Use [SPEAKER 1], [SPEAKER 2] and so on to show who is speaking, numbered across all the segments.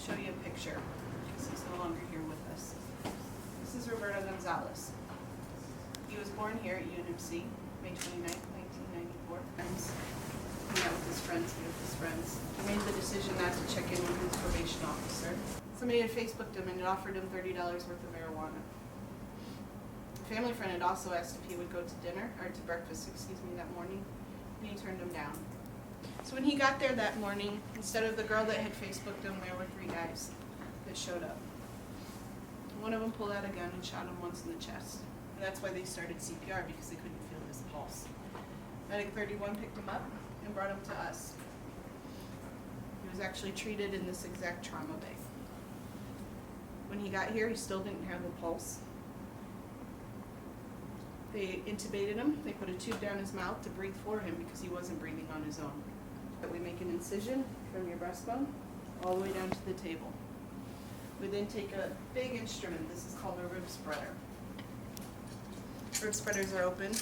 [SPEAKER 1] show you a picture because he's no longer here with us. This is Roberto Gonzalez. He was born here at UNMC, May 29th, 1994. He met with his friends, He made the decision not to check in with his probation officer. Somebody had Facebooked him and had offered him $30 worth of marijuana. A family friend had also asked if he would go to breakfast, that morning, and he turned him down. So when he got there that morning, instead of the girl that had Facebooked him, there were 3 guys that showed up. One of them pulled out a gun and shot him once in the chest. And that's why they started CPR, because they couldn't feel his pulse. Medic 31 picked him up and brought him to us. He was actually treated in this exact trauma bay. When he got here, he still didn't have a pulse. They intubated him. They put a tube down his mouth to breathe for him because he wasn't breathing on his own. But we make an incision from your breastbone all the way down to the table. We then take a big instrument. This is called a rib spreader. Rib spreaders are open.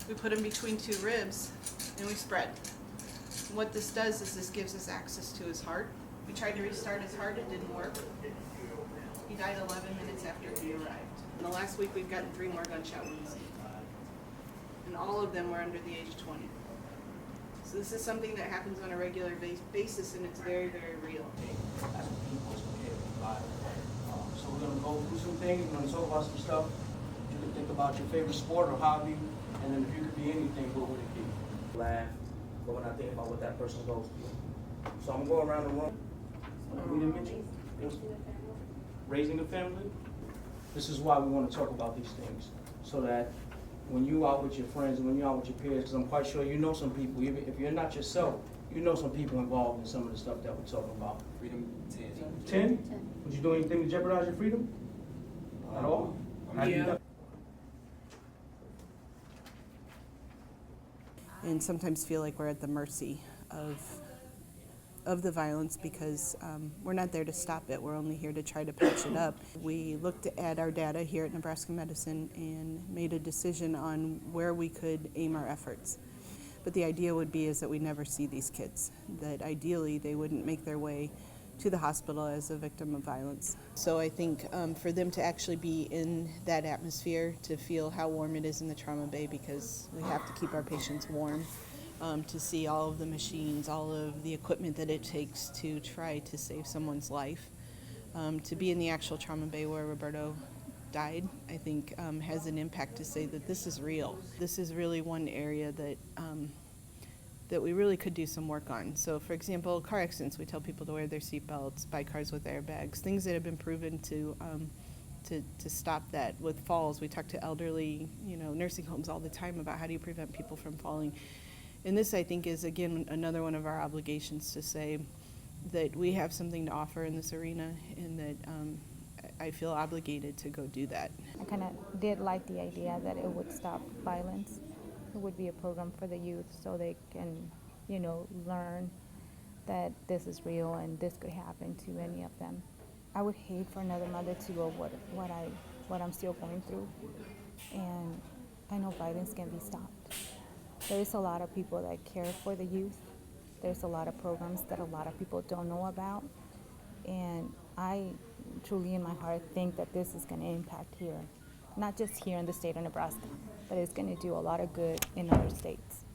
[SPEAKER 1] We put them between 2 ribs and we spread. And what this does is this gives us access to his heart. We tried to restart his heart, it didn't work. He died 11 minutes after he arrived. In the last week, we've gotten 3 more gunshot wounds. And all of them were under the age of 20. So this is something that happens on a regular basis, and it's very, very real.
[SPEAKER 2] That's what people is okay with. So we're going to go through some things, we're going to talk about some stuff. You can think about your favorite sport or hobby, and then if you could be anything, what would it be? Laugh, but when I think about what that person goes through. So I'm going to go around the room. We didn't mention raising a family. This is why we want to talk about these things, so that when you out with your friends and when you out with your peers, because I'm quite sure you know some people, even if you're not yourself, you know some people involved in some of the stuff that we're talking about.
[SPEAKER 3] Freedom 10.
[SPEAKER 2] 10? Would you do anything to jeopardize your freedom? At all?
[SPEAKER 1] Yeah. And sometimes feel like we're at the mercy of the violence because we're not there to stop it. We're only here to try to patch it up. We looked at our data here at Nebraska Medicine and made a decision on where we could aim our efforts. But the idea would be is that we never see these kids, that ideally they wouldn't make their way to the hospital as a victim of violence. So I think for them to actually be in that atmosphere, to feel how warm it is in the trauma bay, because we have to keep our patients warm, to see all of the machines, all of the equipment that it takes to try to save someone's life, to be in the actual trauma bay where Roberto died, I think has an impact to say that this is real. This is really one area that we really could do some work on. So for example, car accidents, we tell people to wear their seatbelts, buy cars with airbags, things that have been proven to stop that. With falls, we talk to elderly, nursing homes all the time about how do you prevent people from falling. And this, I think, is, again, another one of our obligations to say that we have something to offer in this arena and that I feel obligated to go do that.
[SPEAKER 4] I kind of did like the idea that it would stop violence. It would be a program for the youth so they can, learn that this is real and this could happen to any of them. I would hate for another mother to go what I'm still going through. And I know violence can be stopped. There's a lot of people that care for the youth. There's a lot of programs that a lot of people don't know about. And I truly in my heart think that this is going to impact here, not just here in the state of Nebraska, but it's going to do a lot of good in other states.